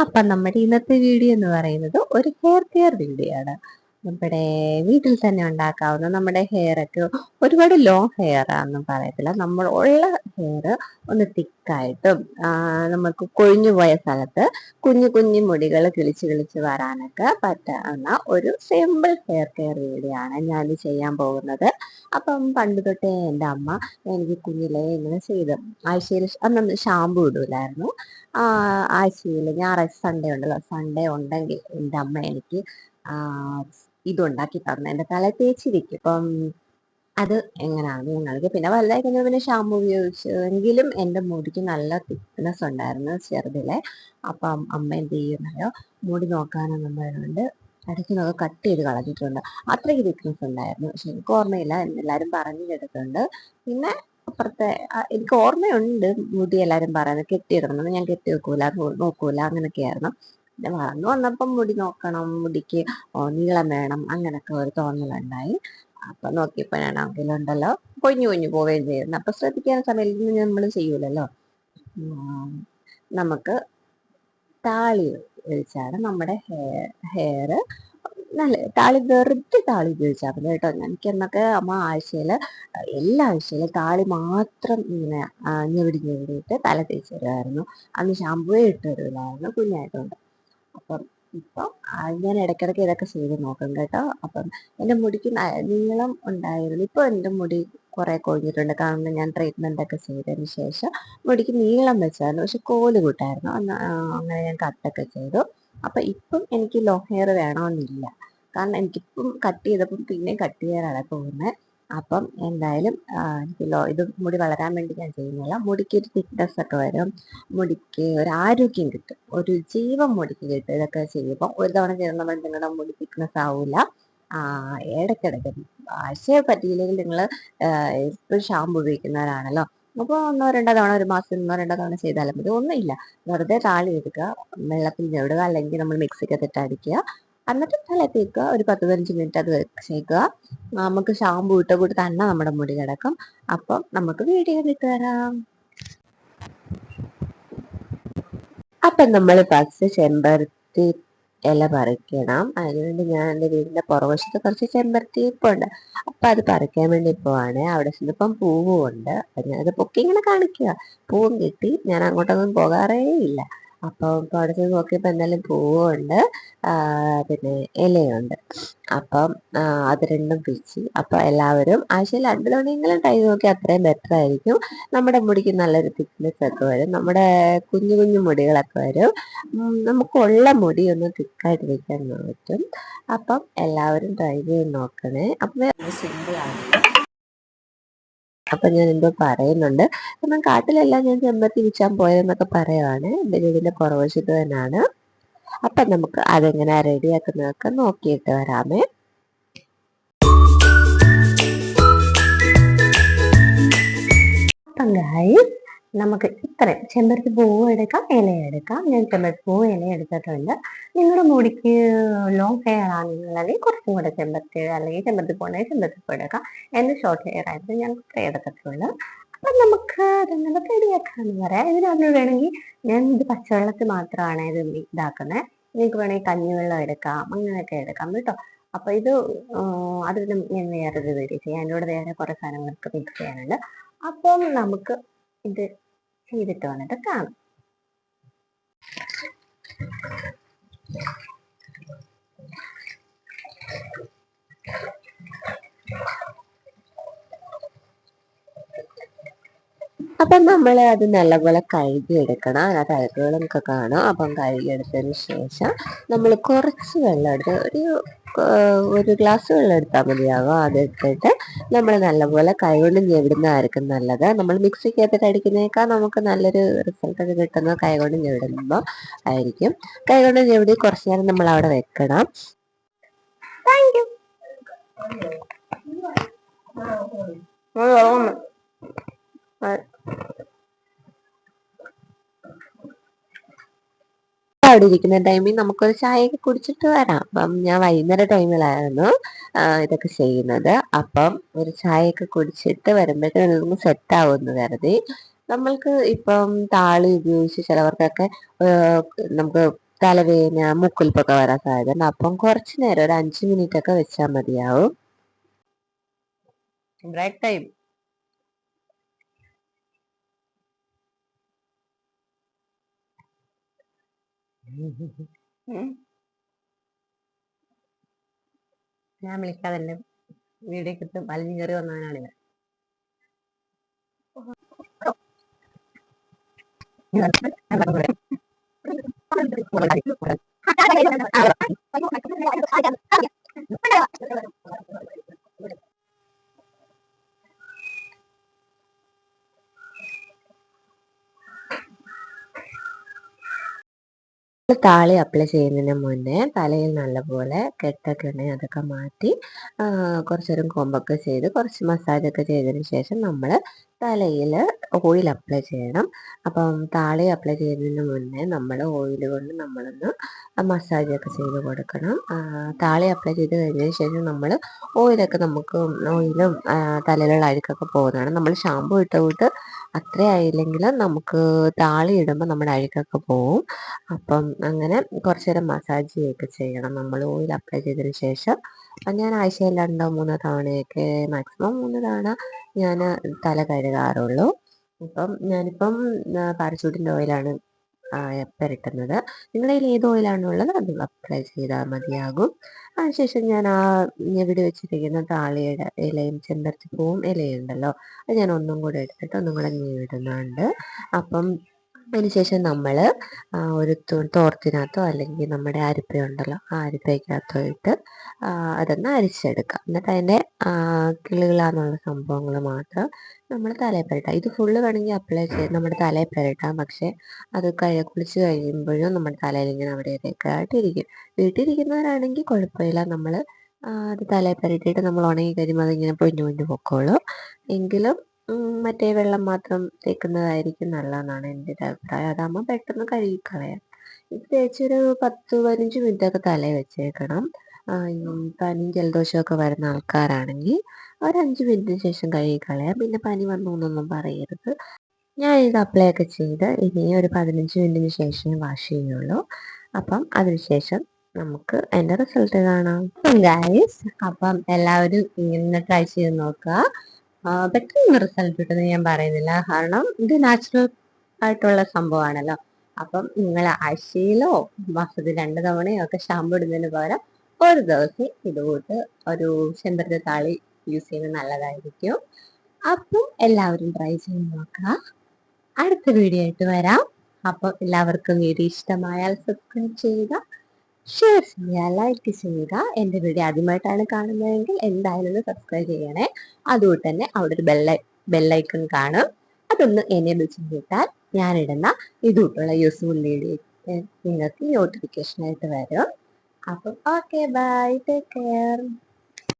അപ്പം നമ്മുടെ ഇന്നത്തെ വീഡിയോ എന്ന് പറയുന്നത് ഒരു ഹെയർ കെയർ വീഡിയോ ആണ്. നമ്മുടെ വീട്ടിൽ തന്നെ ഉണ്ടാക്കാവുന്ന നമ്മുടെ ഹെയർ ഒക്കെ ഒരുപാട് ലോങ് ഹെയർ ആണെന്നും പറയത്തില്ല. നമ്മൾ ഉള്ള ഹെയർ ഒന്ന് തിക്കായിട്ടും നമുക്ക് കൊഴിഞ്ഞു പോയ സ്ഥലത്ത് കുഞ്ഞു കുഞ്ഞു മുടികൾ കിളിച്ച് കിളിച്ച് വരാനൊക്കെ പറ്റുന്ന ഒരു സിമ്പിൾ ഹെയർ കെയർ വീഡിയോ ആണ് ഞാൻ ചെയ്യാൻ പോകുന്നത്. അപ്പം പണ്ട് തൊട്ടേ എൻ്റെ അമ്മ എനിക്ക് കുഞ്ഞിലേ ഇങ്ങനെ ചെയ്ത് ആഴ്ചയിൽ അന്നൊന്ന് ഷാമ്പു ഇടൂലായിരുന്നു. ആഴ്ചയിൽ ഞായറാഴ്ച സൺഡേ ഉണ്ടല്ലോ, സൺഡേ ഉണ്ടെങ്കിൽ എൻ്റെ അമ്മ എനിക്ക് ഇതുണ്ടാക്കി തന്നു എൻ്റെ തല തേച്ചിരിക്കും. അപ്പം അത് എങ്ങനെയാണെന്ന് നിങ്ങൾക്ക് പിന്നെ വലുതായി കഴിഞ്ഞാൽ പിന്നെ ഷാമ്പു ഉപയോഗിച്ചു എങ്കിലും എൻ്റെ മുടിക്ക് നല്ല തിക്നെസ് ഉണ്ടായിരുന്നു ചെറുതിലെ. അപ്പം അമ്മ എന്ത് ചെയ്യുന്നല്ലോ, മുടി നോക്കാനൊന്നും പറയുന്നുണ്ട് ഇടയ്ക്ക് നമുക്ക് കട്ട് ചെയ്ത് കളഞ്ഞിട്ടുണ്ട്. അത്രയ്ക്ക് തിക്നെസ് ഉണ്ടായിരുന്നു. പക്ഷെ എനിക്ക് ഓർമ്മയില്ല, എല്ലാവരും പറഞ്ഞു കേട്ടിട്ടുണ്ട്. പിന്നെ അപ്പുറത്തെ എനിക്ക് ഓർമ്മയുണ്ട് മുടി എല്ലാവരും പറയുന്നത് കെട്ടിയിടണം, ഞാൻ കെട്ടി വെക്കൂല നോക്കൂല അങ്ങനെയൊക്കെയായിരുന്നു. പിന്നെ വളർന്നു വന്നപ്പം മുടി നോക്കണം, മുടിക്ക് നീളം വേണം, അങ്ങനൊക്കെ ഒരു തോന്നലുണ്ടായി. അപ്പൊ നോക്കിയപ്പോ ഞാൻ അങ്കിലുണ്ടല്ലോ കൊഞ്ഞു കൊഞ്ഞു പോവുകയും ചെയ്യുന്നു. അപ്പൊ ശ്രദ്ധിക്കാൻ സമയത്ത് നമ്മൾ ചെയ്യൂലല്ലോ. നമുക്ക് താളി ഒഴിച്ചാണ് നമ്മുടെ ഹെയർ നല്ല താളി, വെറുതെ താളി ഉപയോഗിച്ചാൽ മതി കേട്ടോ. എനിക്കെന്നൊക്കെ അമ്മ എല്ലാ ആഴ്ചയിലും താളി മാത്രം ഇങ്ങനെ ഞെവിടി ഞെവിടിയിട്ട് തല തേച്ച് തരുമായിരുന്നു. അന്ന് ഷാമ്പുവേ ഇട്ട് തരുമായിരുന്നു കുഞ്ഞായതുകൊണ്ട്. അപ്പം ഇപ്പം ഞാൻ ഇടയ്ക്കിടയ്ക്ക് ഇതൊക്കെ ചെയ്ത് നോക്കും കേട്ടോ. അപ്പം എൻ്റെ മുടിക്ക് നീളം ഉണ്ടായിരുന്നു. ഇപ്പൊ എൻ്റെ മുടി കുറെ കൊഴിഞ്ഞിട്ടുണ്ട്, കാരണം ഞാൻ ട്രീറ്റ്മെന്റ് ഒക്കെ ചെയ്തതിന് ശേഷം മുടിക്ക് നീളം വെച്ചായിരുന്നു. പക്ഷെ കോല് കൂട്ടായിരുന്നു അന്ന്, അങ്ങനെ ഞാൻ കട്ടൊക്കെ ചെയ്തു. അപ്പൊ ഇപ്പം എനിക്ക് ലോ ഹെയർ വേണമെന്നില്ല, കാരണം എനിക്കിപ്പം കട്ട് ചെയ്തപ്പം പിന്നെ കട്ട് ചെയ്യാനാണ് പോകുന്നത്. അപ്പം എന്തായാലും എനിക്ക് ഇത് മുടി വളരാൻ വേണ്ടി ഞാൻ ചെയ്യുന്നില്ല. മുടിക്ക് ഒരു തിക്നെസ് ഒക്കെ വരും, മുടിക്ക് ഒരു ആരോഗ്യം കിട്ടും, ഒരു ജീവൻ മുടിക്ക് കിട്ടും. ഇതൊക്കെ ചെയ്യുമ്പോൾ ഒരു തവണ ചെയ്യുന്ന നമ്മൾ നിങ്ങളുടെ മുടി തിക്നെസ് ആവില്ല. ഇടയ്ക്കിടയ്ക്ക് ആശയം പറ്റിയില്ലെങ്കിൽ നിങ്ങൾ എപ്പോഴും ഷാമ്പു ഉപയോഗിക്കുന്നവരാണല്ലോ, അപ്പോൾ ഒന്നോ രണ്ടോ തവണ, ഒരു മാസം ഒന്നോ രണ്ടോ തവണ ചെയ്താലും മതി. ഒന്നുമില്ല, വെറുതെ താളി എടുക്കുക, വെള്ളത്തിൽ ഞെടുക, അല്ലെങ്കിൽ നമ്മൾ മിക്സിക്കകത്തിട്ട് അടിക്കുക, എന്നിട്ട് തല തേക്കുക, ഒരു 10-15 മിനിറ്റ് അത് വെച്ചേക്കുക. നമുക്ക് ഷാമ്പു ഇട്ട കൂടി തന്നെ നമ്മുടെ മുടി കിടക്കും. അപ്പം നമുക്ക് വീഡിയോ ഇട്ട് തരാം. അപ്പം നമ്മൾ ഫസ്റ്റ് ചെമ്പരത്തി ഇല പറിക്കണം. അതിനുവേണ്ടി ഞാൻ എൻ്റെ വീടിൻ്റെ പുറവശത്ത് കുറച്ച് ചെമ്പരത്തി ഉണ്ട്, അപ്പം അത് പറിക്കാൻ വേണ്ടി പോവാണ്. അവിടെ ചെന്നപ്പം പൂവും ഉണ്ട്. അപ്പം ഞാനത് പൊക്കി ഇങ്ങനെ കാണിക്കുക. പൂവും കിട്ടി, ഞാൻ അങ്ങോട്ടൊന്നും പോകാറേ ഇല്ല. അപ്പം അവിടെ ചെന്ന് നോക്കിയപ്പോൾ എന്തായാലും പൂവുണ്ട്, പിന്നെ ഇലയുണ്ട്. അപ്പം അത് രണ്ടും പിച്ചി. അപ്പം എല്ലാവരും ആഴ്ചയിൽ 2 തവണയെങ്കിലും ട്രൈ നോക്കി, അത്രയും ബെറ്റർ ആയിരിക്കും. നമ്മുടെ മുടിക്ക് നല്ലൊരു തിക്നെസ് ഒക്കെ വരും, നമ്മുടെ കുഞ്ഞു കുഞ്ഞു മുടികളൊക്കെ വരും. നമുക്കുള്ള മുടി ഒന്ന് തിക്കായിട്ട് വയ്ക്കാൻ പറ്റും. അപ്പം എല്ലാവരും ട്രൈ ചെയ്ത് നോക്കണേ. അപ്പം സിമ്പിളാണ്. അപ്പം ഞാൻ എന്തോ പറയുന്നുണ്ട്, കാരണം കാട്ടിലെല്ലാം ഞാൻ ചെമ്പരത്തി വിൽക്കാൻ പോയതെന്നൊക്കെ പറയുവാണ്. എൻ്റെ വീടിൻ്റെ പുറവശത്ത് തന്നെയാണ്. അപ്പം നമുക്ക് അതെങ്ങനെ റെഡിയാക്കുന്നതൊക്കെ നോക്കിയിട്ട് വരാമേ. അപ്പം ഗൈസ്, നമുക്ക് ഇത്രയും ചെമ്പരത്തി പൂവ് എടുക്കാം, ഇല എടുക്കാം. ഞാൻ ചെമ്പരത്തി പൂവ് ഇല എടുത്തിട്ടുണ്ട്. നിങ്ങളുടെ മുടിക്ക് ലോങ് ഹെയർ ആണെന്നുണ്ടെങ്കിൽ കുറച്ചും കൂടെ ചെമ്പരത്തി, അല്ലെങ്കിൽ ചെമ്പരത്തി പൂ ഉണ്ടെങ്കിൽ ചെമ്പരത്തി പൂ എടുക്കാം. എൻ്റെ ഷോർട്ട് ഹെയർ ആയിട്ട് ഞാൻ ഇത്ര എടുത്തിട്ടുള്ളൂ. അപ്പം നമുക്ക് അതെങ്ങനെ റെഡിയാക്കാന്ന് പറയാം. ഇതിനകത്ത് വേണമെങ്കിൽ ഞാൻ ഇത് പച്ചവെള്ളത്തിൽ മാത്രമാണ് ഇത് ഇതാക്കുന്നത്. നിങ്ങൾക്ക് വേണമെങ്കിൽ കഞ്ഞിവെള്ളം എടുക്കാം, അങ്ങനെയൊക്കെ എടുക്കാം കേട്ടോ. അപ്പൊ ഇത് അതിൽ ഞാൻ വേറൊരു വീഡിയോ ചെയ്യാം. എന്നോട് വേറെ കുറെ സാധനങ്ങളൊക്കെ മിക്സ് ചെയ്യാനുണ്ട്. അപ്പം നമുക്ക് ഇത് ചെയ്തിട്ട് വന്നിട്ട് കാണാം. അപ്പം നമ്മൾ അത് നല്ലപോലെ കഴുകി എടുക്കണം. അതിനകത്ത് അഴുക്കുകളൊക്കെ കാണും. അപ്പം കഴുകി എടുത്തതിന് ശേഷം നമ്മൾ കുറച്ച് വെള്ളം എടുത്ത്, ഒരു ഗ്ലാസ് വെള്ളം എടുത്താൽ മതിയാകും. അതെടുത്തിട്ട് നമ്മൾ നല്ലപോലെ കൈകൊണ്ട് ഞെവിടുന്നതായിരിക്കും നല്ലത്. നമ്മൾ മിക്സിക്കകത്തിട്ട് അടിക്കുന്നതിനേക്കാൾ നമുക്ക് നല്ലൊരു റിസൾട്ട് ഒക്കെ കിട്ടുന്നത് കൈകൊണ്ട് ഞെവിടുമ്പോൾ ആയിരിക്കും. കൈകൊണ്ട് ഞെവിടി കുറച്ച് നേരം നമ്മൾ അവിടെ വെക്കണം. Thank you. അവിടെ ഇരിക്കുന്ന ടൈമിൽ നമുക്കൊരു ചായയൊക്കെ കുടിച്ചിട്ട് വരാം. അപ്പം ഞാൻ വൈകുന്നേര ടൈമിലായിരുന്നു ഇതൊക്കെ ചെയ്യുന്നത്. അപ്പം ഒരു ചായയൊക്കെ കുടിച്ചിട്ട് വരുമ്പോഴത്തേക്കും നമുക്ക് സെറ്റ് ആവുമെന്ന് കരുതി. നമ്മൾക്ക് ഇപ്പം താളി ഉപയോഗിച്ച് ചിലവർക്കൊക്കെ നമുക്ക് തലവേദന മുക്കുലിപ്പൊക്കെ വരാൻ സാധ്യതയുണ്ട്. അപ്പം കുറച്ച് നേരം ഒരു 5 മിനിറ്റ് ഒക്കെ വെച്ചാൽ മതിയാവും. Break time. ഞാൻ വിളിക്കാതെ വീഡിയോ കിട്ടും വലിഞ്ഞു കയറി വന്നവനാണ് ഇവൻ. താളി അപ്ലൈ ചെയ്യുന്നതിന് മുന്നേ തലയിൽ നല്ലപോലെ കെട്ടൊക്കെ ഉണ്ടെങ്കിൽ അതൊക്കെ മാറ്റി കുറച്ച് നേരം കോമ്പൊക്കെ ചെയ്ത് കുറച്ച് മസാജൊക്കെ ചെയ്തതിന് ശേഷം നമ്മൾ തലയിൽ ഓയിൽ അപ്ലൈ ചെയ്യണം. അപ്പം താളി അപ്ലൈ ചെയ്യുന്നതിന് മുന്നേ നമ്മൾ ഓയിൽ കൊണ്ട് നമ്മളൊന്ന് മസാജൊക്കെ ചെയ്ത് കൊടുക്കണം. താളി അപ്ലൈ ചെയ്ത് കഴിഞ്ഞതിന് ശേഷം നമ്മൾ ഓയിലൊക്കെ നമുക്ക് ഓയിലും തലയിലുള്ള അഴുക്കൊക്കെ പോകുന്നതാണ്. നമ്മൾ ഷാമ്പു ഇട്ട് അത്ര ആയില്ലെങ്കിൽ നമുക്ക് താളി ഇടുമ്പോൾ നമ്മുടെ അഴുക്കൊക്കെ പോവും. അപ്പം അങ്ങനെ കുറച്ച് നേരം മസാജ് ചെയ്യുകയൊക്കെ ചെയ്യണം നമ്മൾ ഓയിൽ അപ്ലൈ ചെയ്തതിന് ശേഷം. ഞാൻ ആഴ്ചയിൽ 2-3 തവണയൊക്കെ മാക്സിമം 3 തവണ ഞാൻ തല കഴുകാറുള്ളൂ. ഇപ്പം ഞാനിപ്പം പാരച്യൂട്ടിൻ്റെ ഓയിലാണ് പുരട്ടുന്നത്. നിങ്ങളുടെ കയ്യിൽ ഏത് ഓയിലാണുള്ളത് അത് അപ്ലൈ ചെയ്താൽ മതിയാകും. അതിനുശേഷം ഞാൻ ഞെവിടി വെച്ചിരിക്കുന്ന താളിയുടെ ഇലയും ചെമ്പരത്തിപ്പൂവും ഇലയുണ്ടല്ലോ, അത് ഞാൻ ഒന്നും കൂടെ എടുത്തിട്ട് ഒന്നും കൂടെ ഞെവിടുന്നുണ്ട്. അപ്പം അതിനുശേഷം നമ്മൾ ഒരു തോർത്തിനകത്തോ അല്ലെങ്കിൽ നമ്മുടെ അരിപ്പയുണ്ടല്ലോ ആ അരിപ്പയ്ക്കകത്തോ ഇട്ട് അതൊന്ന് അരിച്ചെടുക്കാം. എന്നിട്ട് അതിൻ്റെ കിളുകിളാന്നുള്ള സംഭവങ്ങൾ മാത്രം നമ്മൾ തലയിൽ പുരട്ടാം. ഇത് ഫുള്ള് വേണമെങ്കിൽ അപ്ലൈ ചെയ്ത് നമ്മുടെ തലയിൽ പുരട്ടാം. പക്ഷേ അത് കുളിച്ച് കഴിയുമ്പോഴും നമ്മുടെ തലയിൽ ഇങ്ങനെ അവിടെ ഇവിടെയൊക്കെ ആയിട്ടിരിക്കും. വീട്ടിലിരിക്കുന്നവരാണെങ്കിൽ കുഴപ്പമില്ല. നമ്മൾ അത് തലയിൽ പുരട്ടിയിട്ട് നമ്മൾ ഉണങ്ങി കഴിയുമ്പോൾ അതിങ്ങനെ പൊഞ്ഞു പൊക്കോളും. എങ്കിലും മറ്റേ വെള്ളം മാത്രം തേക്കുന്നതായിരിക്കും നല്ലതെന്നാണ് എൻ്റെ ഒരു അഭിപ്രായം. അതാകുമ്പോൾ പെട്ടെന്ന് കഴുകിക്കളയാം. ഇത് തേച്ചൊരു 10-15 മിനിറ്റൊക്കെ തലയിൽ വെച്ചേക്കണം. പനിയും ജലദോഷമൊക്കെ വരുന്ന ആൾക്കാരാണെങ്കിൽ ഒരു 5 മിനിറ്റിന് ശേഷം കഴുകിക്കളയാം. പിന്നെ പനി വന്നു എന്നൊന്നും പറയരുത്. ഞാൻ ഇത് അപ്ലൈ ഒക്കെ ചെയ്ത് ഇനി ഒരു 15 മിനിറ്റിന് ശേഷം വാഷ് ചെയ്യുള്ളൂ. അപ്പം അതിനുശേഷം നമുക്ക് അതിൻ്റെ റിസൾട്ട് കാണാം. ഗൈസ്, അപ്പം എല്ലാവരും ഇങ്ങനെ ട്രൈ ചെയ്ത് നോക്കുക. പെട്ടെന്ന് റിസൾട്ട് കിട്ടുമെന്ന് ഞാൻ പറയുന്നില്ല, കാരണം ഇത് നാച്ചുറൽ ആയിട്ടുള്ള സംഭവമാണല്ലോ. അപ്പം നിങ്ങൾ ആഴ്ചയിലോ മാസത്തിൽ 2 തവണയോ ഒക്കെ ഷാമ്പു ഇടുന്നതിന് പകരം ഒരു ദിവസം ഇതുകൂട്ട് ഒരു ചെമ്പരത്തി താളി യൂസ് ചെയ്യുന്നത് നല്ലതായിരിക്കും. അപ്പം എല്ലാവരും ട്രൈ ചെയ്ത് നോക്കുക. അടുത്ത വീഡിയോ ആയിട്ട് വരാം. അപ്പം എല്ലാവർക്കും വീഡിയോ ഇഷ്ടമായാൽ സബ്സ്ക്രൈബ് ചെയ്യുക, ഷെയർ ചെയ്യുക, ലൈക്ക് ചെയ്യുക. എൻ്റെ വീഡിയോ ആദ്യമായിട്ടാണ് കാണുന്നതെങ്കിൽ എന്തായാലും ഒന്ന് സബ്സ്ക്രൈബ് ചെയ്യണേ. അതുകൊണ്ട് തന്നെ അവിടെ ഒരു ബെല്ലൈക്കൺ കാണും, അതൊന്ന് എനേബിൾ ചെയ്തിട്ടാൽ ഞാനിടുന്ന ഇതുകൊണ്ടുള്ള യൂസ്ഫുൾ വീഡിയോ നിങ്ങൾക്ക് നോട്ടിഫിക്കേഷൻ ആയിട്ട് വരും. അപ്പം ഓക്കെ, ബൈ, ടേക്ക് കെയർ.